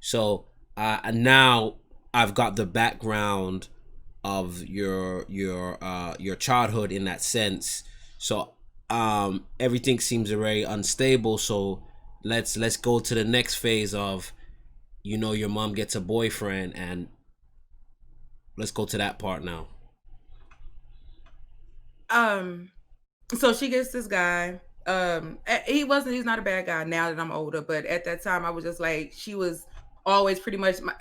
So now I've got the background of your childhood in that sense. So everything seems very unstable. So let's go to the next phase of, your mom gets a boyfriend, and let's go to that part now. Um, so she gets this guy. He's not a bad guy now that I'm older, but at that time I was just like, she was always pretty much my,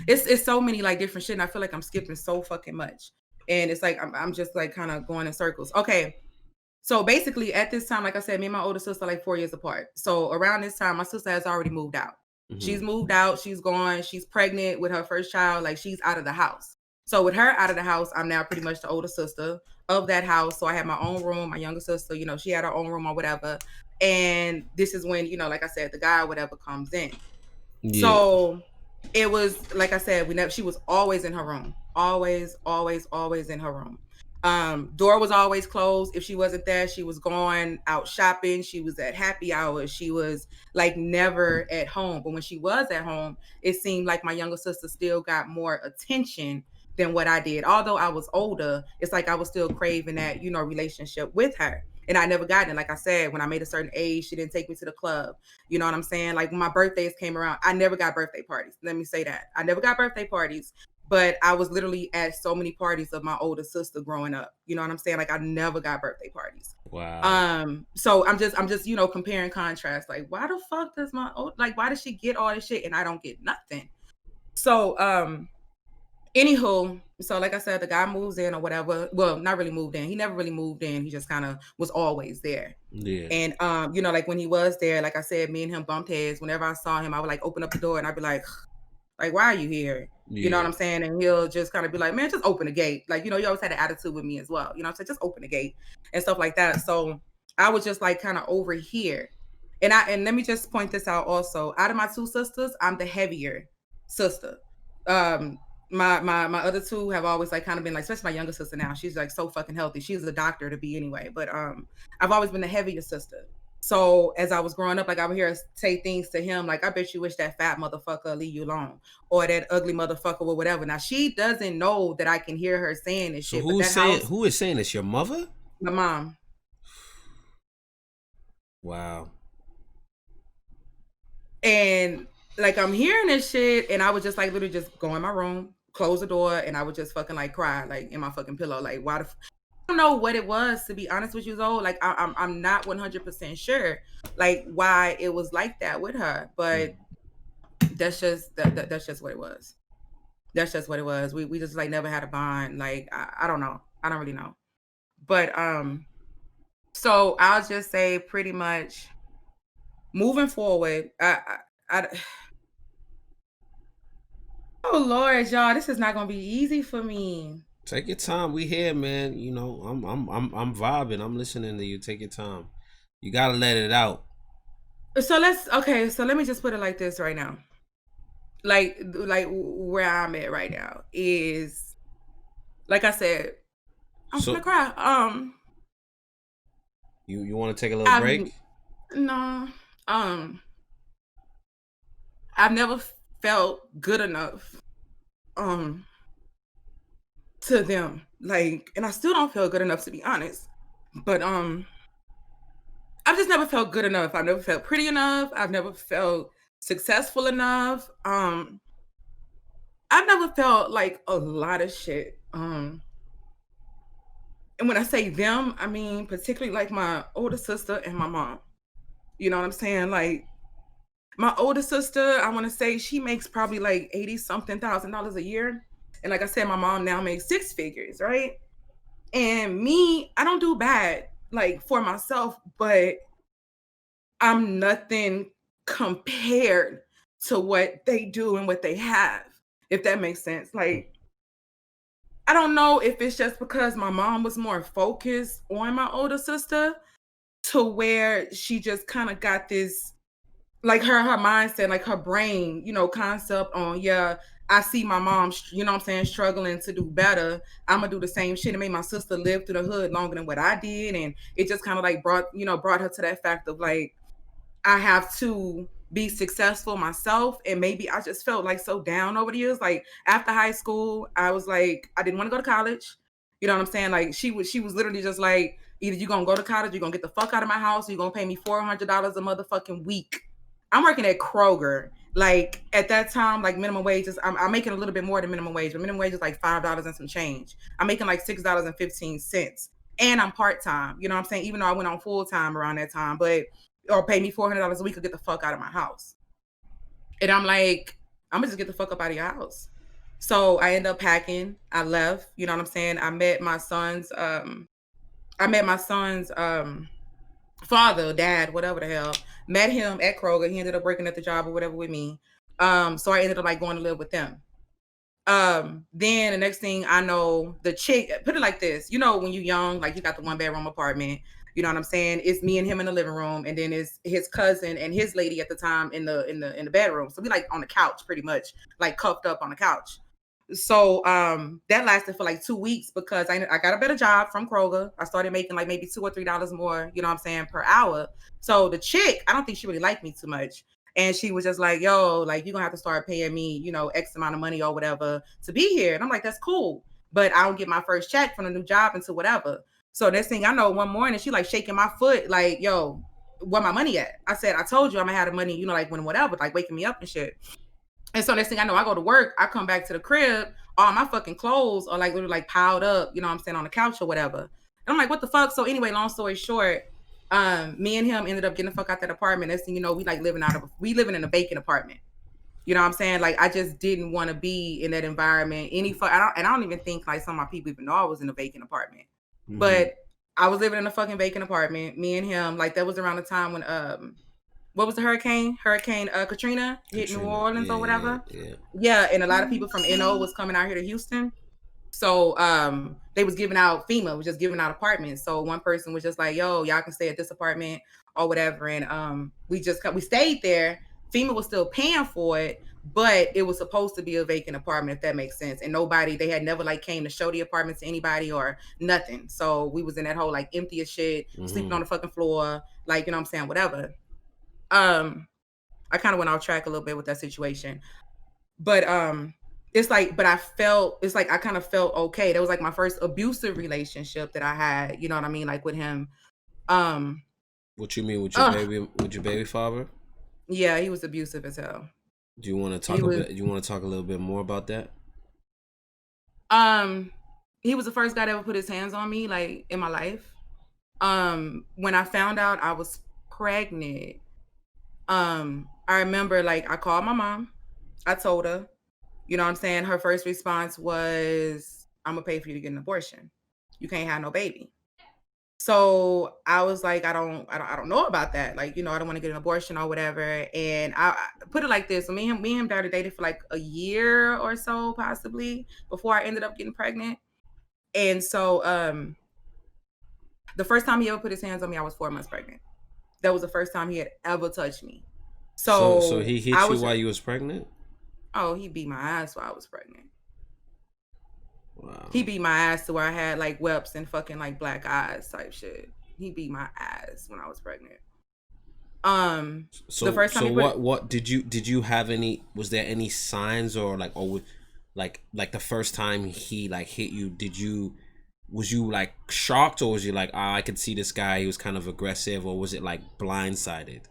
it's so many like different shit, and I feel like I'm skipping so fucking much. And it's like I'm just like kind of going in circles. Okay. So basically at this time, like I said, me and my older sister are like 4 years apart. So around this time, my sister has already moved out. She's Hmm. moved out, she's gone, she's pregnant with her first child, like she's out of the house. So with her out of the house, I'm now pretty much the older sister of that house. So I have my own room, my younger sister, she had her own room or whatever. And this is when, like I said, the guy or whatever comes in. Yeah. So it was like I said, she was always in her room. Always, always, always in her room. Door was always closed. If she wasn't there, she was going out shopping. She was at happy hours. She was like never at home. But when she was at home, it seemed like my younger sister still got more attention than what I did. Although I was older, it's like I was still craving that, relationship with her. And I never got it. Like I said, when I made a certain age, she didn't take me to the club. You know what I'm saying? Like when my birthdays came around, I never got birthday parties. Let me say that. I never got birthday parties, but I was literally at so many parties of my older sister growing up. You know what I'm saying? Like I never got birthday parties. Wow. So I'm just, comparing contrast. Like, why the fuck does why does she get all this shit and I don't get nothing? So anywho, so like I said, the guy moves in or whatever. Well, not really moved in. He never really moved in. He just kind of was always there. Yeah. And like when he was there, like I said, me and him bumped heads. Whenever I saw him, I would like open up the door and I'd be like, why are you here? You know what Yeah. I'm saying? And he'll just kind of be like, man, just open the gate. Like, he always had an attitude with me as well. You know what I'm saying? Just open the gate and stuff like that. So I was just like kind of over here. And let me just point this out also. Out of my two sisters, I'm the heavier sister. Um, my other two have always like kind of been like, especially my younger sister now. She's like so fucking healthy. She's a doctor to be anyway. But I've always been the heavier sister. So as I was growing up, like I would hear her say things to him, like, I bet you wish that fat motherfucker leave you alone, or that ugly motherfucker or whatever. Now she doesn't know that I can hear her saying this So shit, but that house, who is saying this? Your mother? my mom. Wow. And like I'm hearing this shit, and I would just like literally just go in my room, close the door, and I would just fucking like cry like in my fucking pillow. Like, why the I don't know what it was, to be honest with you, though. Like I'm not 100% sure like why it was like that with her, but that's just what it was. That's just what it was. We just like never had a bond. Like I don't know. I don't really know. But so I'll just say pretty much moving forward, I oh Lord, y'all, this is not gonna be easy for me. Take your time. We here, man. I'm vibing. I'm listening to you. Take your time. You gotta let it out. So let me just put it like this right now. Like where I'm at right now is like I said, I'm gonna So cry. you want to take a little I've break? no um I've never felt good enough um to them. Like, and I still don't feel good enough to be honest. But I've just never felt good enough. I've never felt pretty enough. I've never felt successful enough. I've never felt like a lot of shit. And when I say them, I mean particularly like my older sister and my mom. You know what I'm saying? Like my older sister, I want to say she makes probably like 80 something thousand dollars a year. And like I said, my mom now makes six figures, right? And me, I don't do bad like for myself, but I'm nothing compared to what they do and what they have, if that makes sense. Like, I don't know if it's just because my mom was more focused on my older sister to where she just kind of got this like her mindset, like her brain, concept on, yeah, I see my mom, what I'm saying, struggling to do better. I'm gonna do the same shit. It made my sister live through the hood longer than what I did, and it just kind of like brought her to that fact of like I have to. be successful myself. And maybe I just felt like so down over the years. Like after high school, I was like, I didn't want to go to college. You know what I'm saying? Like she was literally just like, either you're gonna go to college, you're gonna get the fuck out of my house, or you're gonna pay me $400 a motherfucking week. I'm working at Kroger. Like at that time, like minimum wage is I'm making a little bit more than minimum wage, but minimum wage is like $5 and some change. I'm making like $6.15. And I'm part-time. You know what I'm saying? Even though I went on full-time around that time, but or pay me $400 a week to get the fuck out of my house. And I'm like, I'm gonna just get the fuck up out of your house. So I end up packing. I left. You know what I'm saying? I met my son's father, dad, whatever the hell. Met him at Kroger. He ended up working at the job or whatever with me. So I ended up like going to live with them. Then the next thing I know, the chick, put it like this, you know, when you're young, like you got the 1-bedroom apartment, you know what I'm saying? It's me and him in the living room, and then it's his cousin and his lady at the time in the bedroom. So we like on the couch pretty much, like cuffed up on the couch. So that lasted for like 2 weeks because I got a better job from Kroger. I started making like maybe $2 or $3 more, you know what I'm saying, per hour. So the chick, I don't think she really liked me too much. And she was just like, yo, like you're gonna have to start paying me, you know, X amount of money or whatever to be here. And I'm like, that's cool. But I don't get my first check from the new job until whatever. So next thing I know, one morning she like shaking my foot, like, yo, where my money at? I said, I told you I'm gonna have the money, you know, like when whatever, like waking me up and shit. And so next thing I know, I go to work, I come back to the crib, all my fucking clothes are like literally like piled up, you know what I'm saying, on the couch or whatever. And I'm like, what the fuck? So anyway, long story short, me and him ended up getting the fuck out that apartment. Next thing you know, we living in a vacant apartment. You know what I'm saying? Like I just didn't want to be in that environment. I don't even think like some of my people even know I was in a vacant apartment. Mm-hmm. But I was living in a fucking vacant apartment. Me and him, like that was around the time when what was the hurricane? Hurricane Katrina hit New Orleans or whatever. Yeah, and a lot of people from NO was coming out here to Houston. So they was giving out, FEMA was just giving out apartments. So one person was just like, yo, y'all can stay at this apartment or whatever. And we stayed there. FEMA was still paying for it, but it was supposed to be a vacant apartment, if that makes sense. And they had never like came to show the apartment to anybody or nothing. So we was in that whole like empty as shit, sleeping on the fucking floor, like, you know what I'm saying, whatever. I kind of went off track a little bit with that situation, but it's like, but I kind of felt okay. That was like my first abusive relationship that I had, you know what I mean, like with him. What you mean with your baby father? Yeah, he was abusive as hell. Do you want to talk a little bit more about that? He was the first guy that ever put his hands on me, like in my life. When I found out I was pregnant, I remember like I called my mom. I told her, you know what I'm saying? Her first response was, I'm gonna pay for you to get an abortion. You can't have no baby. So I was like, I don't know about that. Like, you know, I don't want to get an abortion or whatever. And I put it like this. So me and him dated for like a year or so, possibly, before I ended up getting pregnant. And so the first time he ever put his hands on me, I was 4 months pregnant. That was the first time he had ever touched me. So he hit you while you was pregnant? Oh, he beat my ass while I was pregnant. Wow. He beat my ass to where I had like whelps and fucking like black eyes type shit. He beat my ass when I was pregnant. So the first time what did you have any, was there any signs or like, or like the first time he like hit you, was you like shocked, or was you like, I could see this guy, he was kind of aggressive, or was it like blindsided?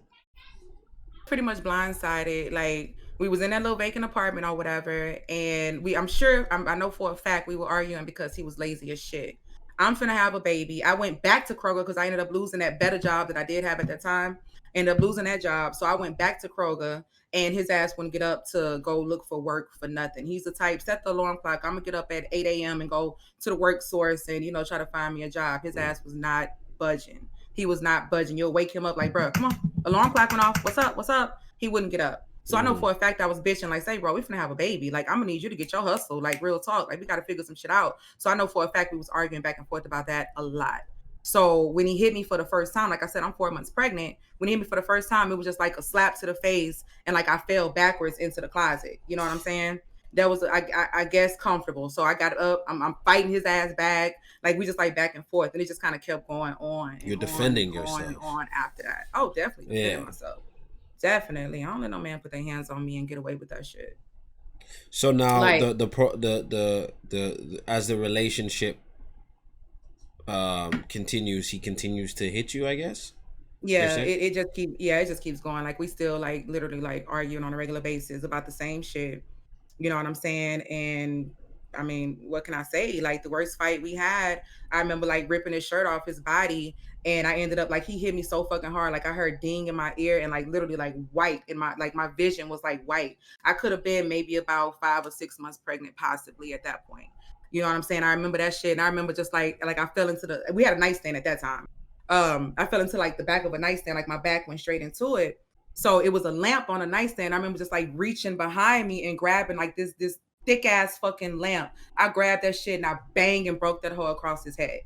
Pretty much blindsided. Like we was in that little vacant apartment or whatever, and I know for a fact we were arguing because he was lazy as shit. I'm finna have a baby. I went back to Kroger because I ended up losing that better job that I did have at that time. Ended up losing that job. So I went back to Kroger, and his ass wouldn't get up to go look for work for nothing. He's the type, set the alarm clock, I'm gonna get up at 8 a.m. and go to the work source and, you know, try to find me a job. His ass was not budging. He was not budging. You'll wake him up like, bro, come on, alarm clock went off. What's up? He wouldn't get up. So I know for a fact I was bitching, like, say, bro, we finna have a baby. Like, I'm gonna need you to get your hustle, like real talk. Like, we gotta figure some shit out. So I know for a fact we was arguing back and forth about that a lot. So when he hit me for the first time, like I said, I'm 4 months pregnant. When he hit me for the first time, it was just like a slap to the face, and like I fell backwards into the closet. You know what I'm saying? That was, I guess, comfortable. So I got up. I'm fighting his ass back. Like we just like back and forth, and it just kind of kept going on. You're defending yourself. On after that. Oh, definitely defending myself. Definitely. I don't let no man put their hands on me and get away with that shit. So now Like, the as the relationship continues, he continues to hit you, I guess you're yeah, saying. it just keeps going. Like we still like literally like arguing on a regular basis about the same shit. You know what I'm saying? And I mean, what can I say? Like the worst fight we had, I remember like ripping his shirt off his body, and I ended up like he hit me so fucking hard, like I heard ding in my ear and like literally like white in my like my vision was like white. I could have been maybe about 5 or 6 months pregnant, possibly at that point. You know what I'm saying? I remember that shit, and I remember just like I fell into the. We had a nightstand at that time. I fell into like the back of a nightstand, like my back went straight into it. So it was a lamp on a nightstand. I remember just like reaching behind me and grabbing like this thick ass fucking lamp. I grabbed that shit and I banged and broke that hole across his head.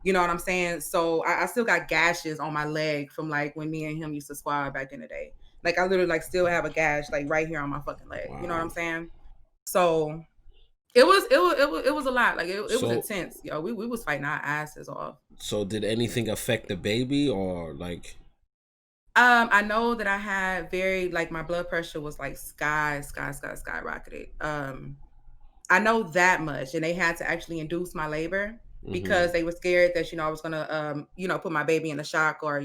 You know what I'm saying? So I still got gashes on my leg from like when me and him used to squad back in the day. Like I literally like still have a gash like right here on my fucking leg. You know what I'm Wow. saying? So it was a lot. Like it was So intense. Yo, we was fighting our asses off. so did anything affect the baby or like? I know that I had very like my blood pressure was like skyrocketed. I know that much, and they had to actually induce my labor Mm-hmm. because they were scared that I was gonna put my baby in a shock or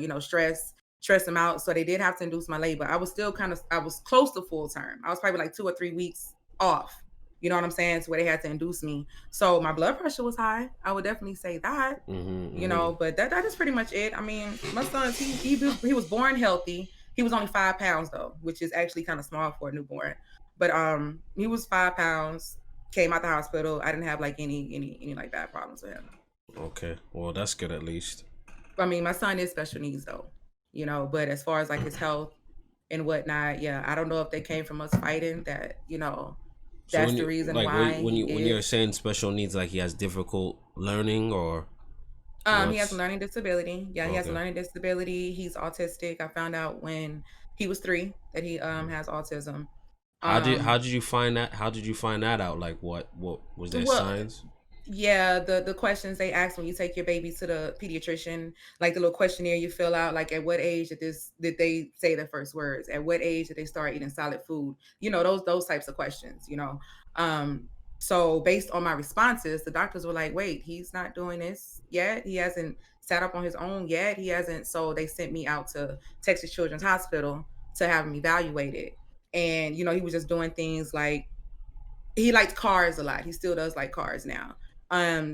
stress him out. So they did have to induce my labor. I was still I was close to full term. I was probably like 2 or 3 weeks off. You know what I'm saying? So where they had to induce me. So my blood pressure was high. I would definitely say that. Mm-hmm. Mm-hmm. But that is pretty much it. I mean, my son's he was born healthy. He was only 5 pounds though, which is actually kind of small for a newborn. But he was 5 pounds. Came out the hospital. I didn't have like any like bad problems with him. Okay, well that's good at least. I mean, my son is special needs though, But as far as like his health and whatnot, yeah, I don't know if they came from us fighting that. So That's when the you reason like why he when you're is. saying special needs, like he has difficult learning or He has a what's learning disability. Yeah, he has a okay? learning disability. He's autistic. I found out when he was 3 that he has autism. How Um, did you find that? How did you find that out? Like what was there well, signs? yeah, the questions they ask when you take your baby to the pediatrician, like the little questionnaire you fill out, like at what age did they say their first words? At what age did they start eating solid food? Those types of questions. Um, so based on my responses, the doctors were like, wait, he's not doing this yet. He hasn't sat up on his own yet. He hasn't. So they sent me out to Texas Children's Hospital to have him evaluated. And he was just doing things like he liked cars a lot. He still does like cars now.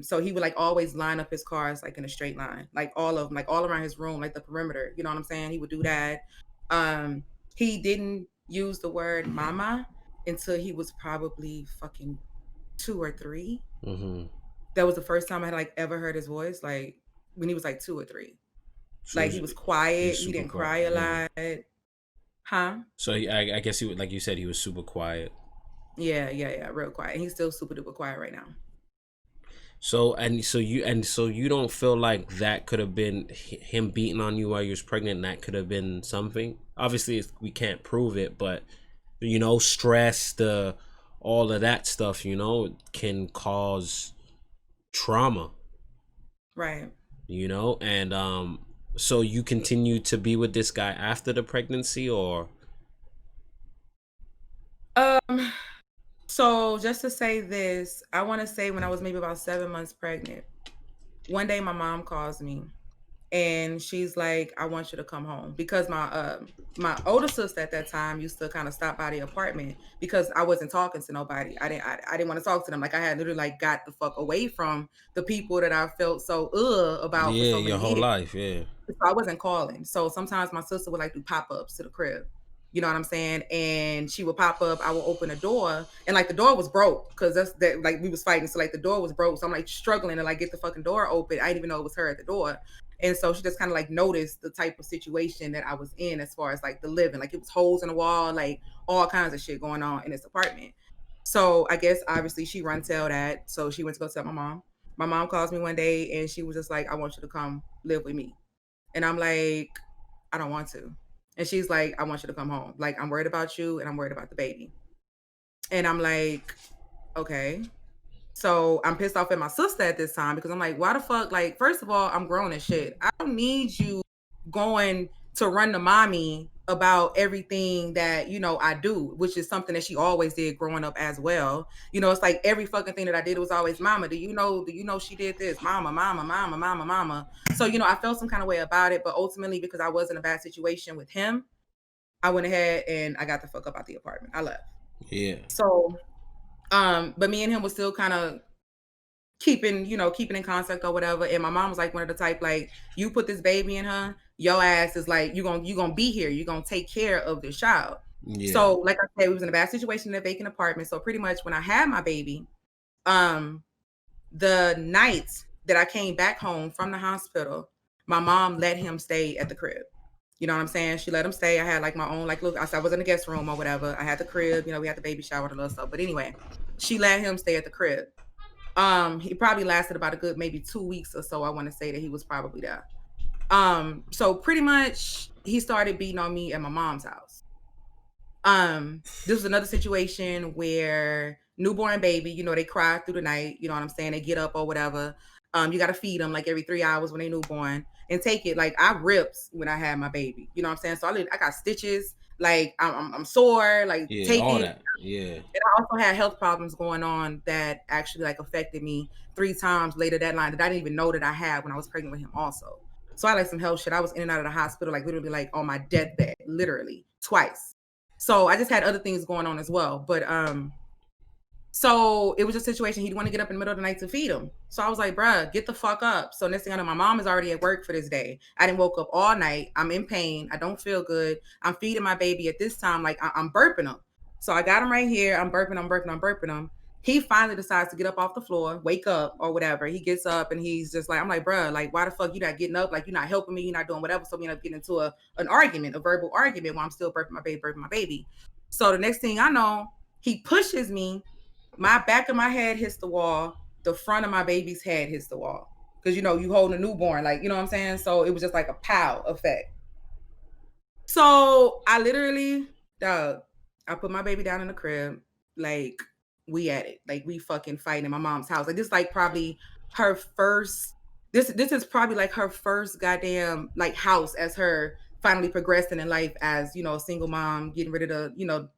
So he would like always line up his cars like in a straight line, like all of them, like all around his room, like the perimeter. You know what I'm saying? He would do that. Um, he didn't use the word mama until he was probably fucking 2 or 3. Mm-hmm. That was the first time I had like ever heard his voice, like when he was like 2 or 3. So Like he was quiet. he's He super didn't quiet. cry a Yeah. lot. Huh? So I guess he like you said he was super quiet. Yeah, yeah, yeah, real quiet. And he's still super duper quiet right now. So you don't feel like that could have been him beating on you while you was pregnant. That could have been something. Obviously, we can't prove it, but stress, the all of that stuff, can cause trauma. Right. And so you continue to be with this guy after the pregnancy, or Um, So just to say this, I want to say when I was maybe about 7 months pregnant, one day my mom calls me and she's like, "I want you to come home," because my older sister at that time used to kind of stop by the apartment because I wasn't talking to nobody. I didn't want to talk to them. Like I had literally like got the fuck away from the people that I felt so about for yeah, so your many whole years. life, yeah. So I wasn't calling. So sometimes my sister would like do pop-ups to the crib. You know what I'm saying? And she would pop up, I would open a door, and like the door was broke because that's that like we was fighting. So like the door was broke. So I'm like struggling to like get the fucking door open. I didn't even know it was her at the door. And so she just kind of like noticed the type of situation that I was in as far as like the living. Like it was holes in the wall, like all kinds of shit going on in this apartment. So I guess obviously she run tell that. So she went to go tell my mom. My mom calls me one day and she was just like, "I want you to come live with me." And I'm like, "I don't want to." And she's like, "I want you to come home. Like, I'm worried about you and I'm worried about the baby." And I'm like, "Okay." So I'm pissed off at my sister at this time because I'm like, why the fuck? Like, first of all, I'm grown as shit. I don't need you going to run to mommy about everything that, you know, I do, which is something that she always did growing up as well. You know, it's like every fucking thing that I did was always, mama, do you know she did this? Mama, mama, mama, mama, mama. So, you know, I felt some kind of way about it, but ultimately because I was in a bad situation with him, I went ahead and I got the fuck up out the apartment. I left. Yeah. So, but me and him was still kind of keeping in contact or whatever. And my mom was like one of the type, like, you put this baby in her, your ass is like, you gonna be here. You're gonna take care of this child. Yeah. So, like I said, we was in a bad situation in a vacant apartment. So pretty much when I had my baby, um, the night that I came back home from the hospital, my mom let him stay at the crib. You know what I'm saying? She let him stay. I had like my own, like, look, I was in the guest room or whatever. I had the crib, you know, we had the baby shower and all that stuff. But anyway, she let him stay at the crib. He probably lasted about a good maybe 2 weeks or so. I want to say that he was probably there. So pretty much he started beating on me at my mom's house. This was another situation where newborn baby, you know, they cry through the night, you know what I'm saying? They get up or whatever. You got to feed them like every 3 hours when they newborn and take it. Like I rips when I had my baby, you know what I'm saying? So I got stitches, like I'm sore, like Yeah. take All it. that. Yeah. And I also had health problems going on that actually like affected me 3 times later that line that I didn't even know that I had when I was pregnant with him also. So I like some health shit. I was in and out of the hospital, like literally like on my deathbed, literally twice. So I just had other things going on as well. But so it was a situation. He'd want to get up in the middle of the night to feed him. So I was like, bruh, get the fuck up. So next thing I know, my mom is already at work for this day. I didn't woke up all night. I'm in pain. I don't feel good. I'm feeding my baby at this time. Like I'm burping him. So I got him right here. I'm burping him. He finally decides to get up off the floor, wake up or whatever. He gets up and he's just like, I'm like, bruh, like, why the fuck you not getting up? Like, you're not helping me. You're not doing whatever. So we end up getting into an argument, a verbal argument while I'm still burping my baby. So the next thing I know, he pushes me. My back of my head hits the wall. The front of my baby's head hits the wall. Because, you know, you holding a newborn, like, you know what I'm saying? So it was just like a pow effect. So I literally, I put my baby down in the crib. Like, we at it. Like, we fucking fighting in my mom's house. Like, this is like probably her first, this is probably like her first goddamn, like, house as her finally progressing in life as, you know, a single mom, getting rid of the, you know,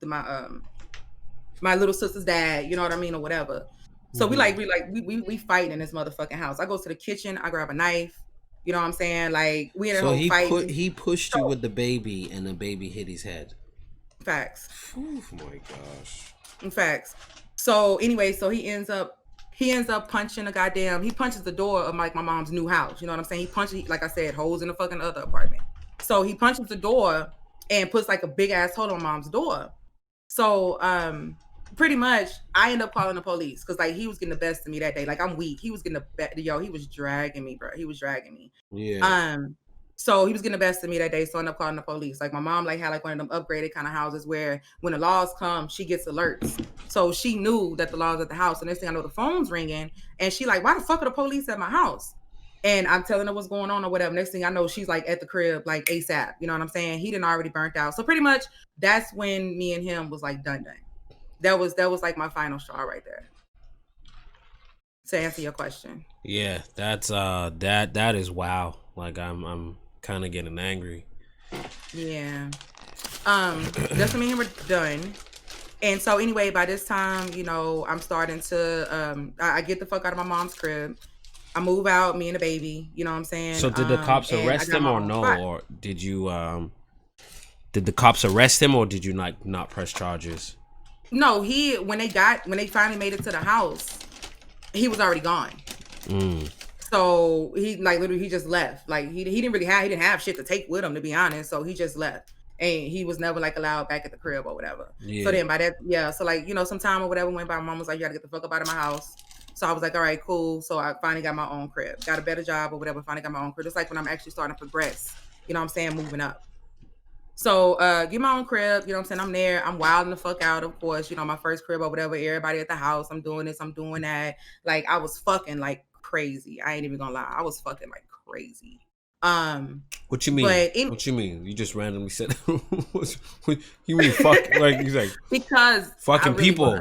my little sister's dad, you know what I mean, or whatever. So we fighting in this motherfucking house. I go to the kitchen, I grab a knife, you know what I'm saying? Like we in a whole fight. He pushed you with the baby, and the baby hit his head. Facts. Oh my gosh. Facts. So anyway, so he ends up punching he punches the door of like my mom's new house. You know what I'm saying? He punches, like I said, holes in the fucking other apartment. So he punches the door and puts like a big ass hole on mom's door. So pretty much I end up calling the police because like he was getting the best of me that day. Like I'm weak. He was getting the best. Yo, he was dragging me, bro. He was dragging me. Yeah. So he was getting the best of me that day. So I ended up calling the police. Like my mom like had like one of them upgraded kind of houses where when the laws come, she gets alerts. So she knew that the laws at the house. And next thing I know, the phone's ringing and she like, why the fuck are the police at my house? And I'm telling her what's going on or whatever. Next thing I know, she's like at the crib, like ASAP. You know what I'm saying? He didn't already burnt out. So pretty much that's when me and him was like done. That was like my final straw right there. To answer your question. Yeah, that's that is wow. Like I'm kind of getting angry. Yeah. That's when me and him were done. And so anyway, by this time, you know, I'm starting to I get the fuck out of my mom's crib. I move out, me and the baby, you know what I'm saying? So did the cops arrest him or no? Spot. Or did you did the cops arrest him or did you not press charges? No, when they finally made it to the house, he was already gone. So he like literally he just left. Like he didn't have shit to take with him, to be honest. So he just left. And he was never like allowed back at the crib or whatever. Yeah. So then by that, yeah. So like, you know, some time or whatever went by, my mom was like, you gotta get the fuck up out of my house. So I was like, all right, cool. So I finally got my own crib, got a better job or whatever, finally got my own crib. It's like when I'm actually starting to progress, you know what I'm saying, moving up. So get my own crib, you know what I'm saying? I'm there, I'm wilding the fuck out, of course, you know, my first crib or whatever, everybody at the house, I'm doing this, I'm doing that. Like I was fucking like crazy. I ain't even gonna lie. I was fucking like crazy. What you mean? What you mean? You just randomly said what you mean fuck like he's like because fucking really people.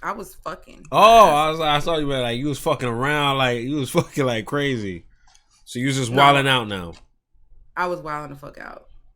I was fucking. Oh, I saw you were like you was fucking around, like you was fucking like crazy. So you was just wilding out now. I was wilding the fuck out.